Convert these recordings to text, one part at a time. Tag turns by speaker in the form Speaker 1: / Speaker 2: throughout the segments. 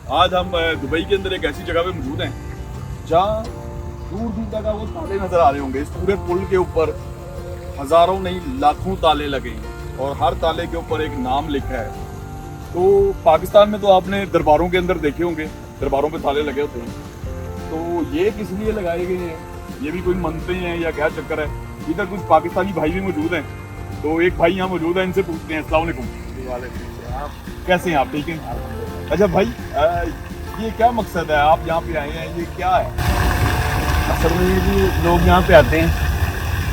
Speaker 1: आज हम दुबई के अंदर एक ऐसी जगह पे मौजूद हैं जहाँ दूर दूर तक वो ताले नजर आ रहे होंगे। इस पूरे पुल के ऊपर हजारों नहीं लाखों ताले लगे हैं और हर ताले के ऊपर एक नाम लिखा है। तो पाकिस्तान में तो आपने दरबारों के अंदर देखे होंगे, दरबारों पे ताले लगे होते हैं। तो ये किस लिए लगाए गए हैं? ये भी कोई मनते हैं या क्या चक्कर है? इधर कुछ पाकिस्तानी भाई भी मौजूद हैं, तो एक भाई यहाँ मौजूद है, इनसे पूछते हैं। अस्सलाम वालेकुम, कैसे हैं आप? ठीक है। अच्छा भाई, ये क्या मकसद है, आप यहाँ पे आए हैं, ये क्या है?
Speaker 2: असल में भी लोग यहाँ पे आते हैं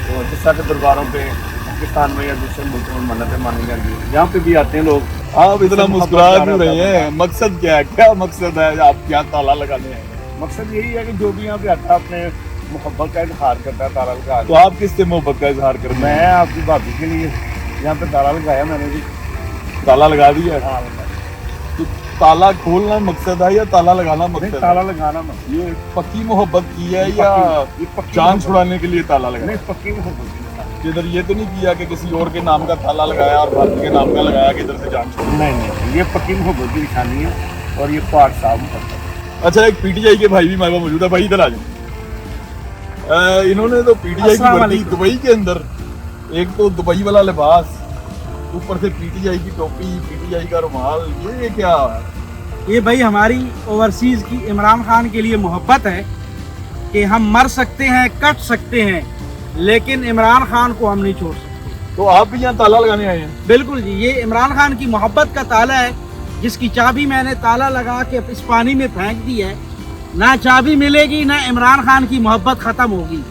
Speaker 2: तो जिस तरह के दरबारों पे पाकिस्तान में या दूसरे मुल्कों में मन्नतें मानी जाती है, यहाँ पे भी आते हैं लोग।
Speaker 1: आप इतना मुस्कुरा क्यों रहे हैं? मकसद क्या है? क्या मकसद है आप यहाँ ताला लगाने हैं?
Speaker 2: मकसद यही है कि जो भी यहाँ पे आता है अपने मोहब्बत का इजहार करता है ताला लगा।
Speaker 1: तो आप किससे मोहब्बत का इजहार कर रहे हैं?
Speaker 2: मैं आपकी भाभी के लिए यहाँ पे ताला लगाया मैंने भी।
Speaker 1: ताला लगा दिया?
Speaker 2: हाँ,
Speaker 1: तो ताला खोलना मकसद है या ताला लगाना मकसद है?
Speaker 2: ताला लगाना मकसद।
Speaker 1: ये पक्की मोहब्बत की है या
Speaker 2: पक्की
Speaker 1: जान छुड़ाने के लिए ताला लगाया?
Speaker 2: नहीं, पक्की मोहब्बत।
Speaker 1: इधर ये तो नहीं किया कि किसी और के नाम का ताला लगाया और भाभी के नाम का लगाया कि इधर से जान छुड़ा?
Speaker 2: नहीं, ये पक्की मोहब्बत की निशानी है और ये पाठ साहब करता है।
Speaker 1: अच्छा, एक पीटीआई के भाई भी हमारे पास मौजूद है। भाई इधर आ जाओ। इन्होंने तो पीटीआई की वर्दी दुबई के अंदर, एक तो दुबई वाला लिबास, ऊपर से पीटीआई की टोपी, पीटीआई का रुमाल, ये क्या?
Speaker 3: ये भाई हमारी ओवरसीज की इमरान खान के लिए मोहब्बत है कि हम मर सकते हैं, कट सकते हैं, लेकिन इमरान खान को हम नहीं छोड़ सकते।
Speaker 1: तो आप भी यहाँ ताला लगाने आए हैं?
Speaker 3: बिल्कुल जी, ये इमरान खान की मोहब्बत का ताला है, जिसकी चाबी मैंने ताला लगा के इस पानी में फेंक दी है। ना चाबी मिलेगी, ना इमरान खान की मोहब्बत खत्म होगी,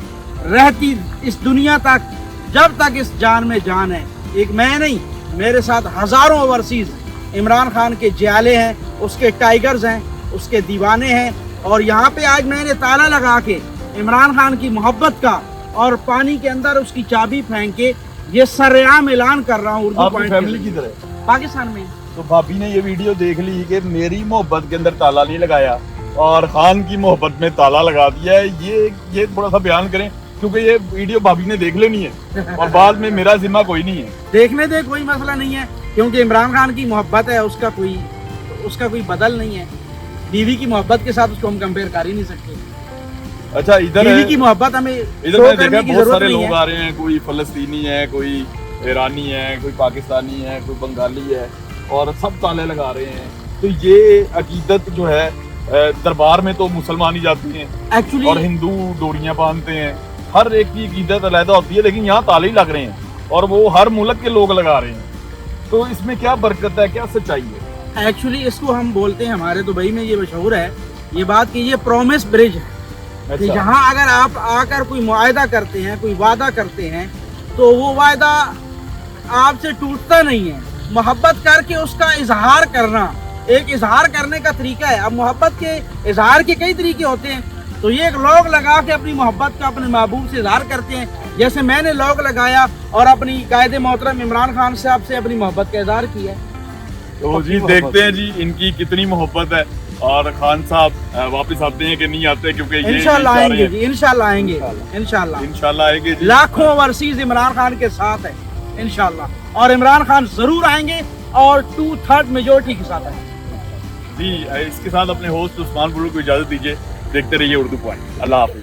Speaker 3: रहती इस दुनिया तक, जब तक इस जान में जान है। एक मैं नहीं, मेरे साथ हजारों ओवरसीज इमरान खान के जियाले हैं, उसके टाइगर्स हैं, उसके दीवाने हैं। और यहाँ पे आज मैंने ताला लगा के इमरान खान की मोहब्बत का और पानी के अंदर उसकी चाबी फेंक के ये सरेआम ऐलान कर रहा हूँ। उर्दू
Speaker 1: आपकी फैमिली किधर है?
Speaker 3: पाकिस्तान में।
Speaker 1: तो भाभी ने ये वीडियो देख ली कि मेरी मोहब्बत के अंदर ताला नहीं लगाया और खान की मोहब्बत में ताला लगा दिया है। ये थोड़ा सा बयान करें, क्योंकि ये वीडियो भाभी ने देख लेनी है और बाद में मेरा जिम्मा कोई नहीं है।
Speaker 3: देखने दे, कोई मसला नहीं है, क्योंकि इमरान खान की मोहब्बत है, उसका कोई बदल नहीं है। बीवी की मोहब्बत के साथ उसको हम कंपेयर कर ही नहीं सकते।
Speaker 1: अच्छा, इधर
Speaker 3: बीवी की मोहब्बत हमें
Speaker 1: इधर
Speaker 3: शो
Speaker 1: मैंने
Speaker 3: करने
Speaker 1: देखा
Speaker 3: की
Speaker 1: बहुत
Speaker 3: जरूरत
Speaker 1: सारे
Speaker 3: नहीं
Speaker 1: लोग
Speaker 3: है।
Speaker 1: आ रहे हैं, कोई फलस्तीनी है, कोई ईरानी है, कोई पाकिस्तानी है, कोई बंगाली है, और सब ताले लगा रहे हैं। तो ये अकीदत जो है, दरबार में तो मुसलमान ही जाते हैं
Speaker 3: एक्चुअली,
Speaker 1: और हिंदू डोरियां बांधते हैं, हर एक की अकीदत अलग होती है, लेकिन यहाँ ताले ही लग रहे हैं और वो हर मुल्क के लोग लगा रहे हैं। तो इसमें क्या बरकत है, क्या सच्चाई है?
Speaker 3: एक्चुअली इसको हम बोलते हैं, हमारे दुबई में ये मशहूर है ये बात कि ये प्रॉमिस ब्रिज है। कि
Speaker 1: अच्छा।
Speaker 3: जहाँ अगर आप आकर कोई मुआयदा करते हैं, कोई वादा करते हैं, तो वो वादा आपसे टूटता नहीं है। मोहब्बत करके उसका इजहार करना एक इजहार करने का तरीका है। अब मोहब्बत के इजहार के कई तरीके होते हैं, तो ये एक लॉग लगा के अपनी मोहब्बत का अपने महबूब से इजहार करते हैं। जैसे मैंने लॉग लगाया और अपनी कायदे मोहतरम इमरान खान साहब से अपनी मोहब्बत का इजहार किया।
Speaker 1: तो जी देखते हैं जी इनकी कितनी मोहब्बत है, और खान साहब वापस आते हैं कि नहीं आते, क्योंकि ये
Speaker 3: इंशाल्लाह आएंगे जी, इंशाल्लाह आएंगे, इंशाल्लाह
Speaker 1: आएंगे जी।
Speaker 3: लाखों ओवरसीज इमरान खान के साथ है इंशाल्लाह, और इमरान खान जरूर आएंगे और 2/3 मेजोरिटी के साथ आएंगे
Speaker 1: जी। इसके साथ अपने होस्ट उस्मान बुर्र को इजाजत दीजिए। देखते रहिए उर्दू पॉइंट। अल्लाह हाफिज।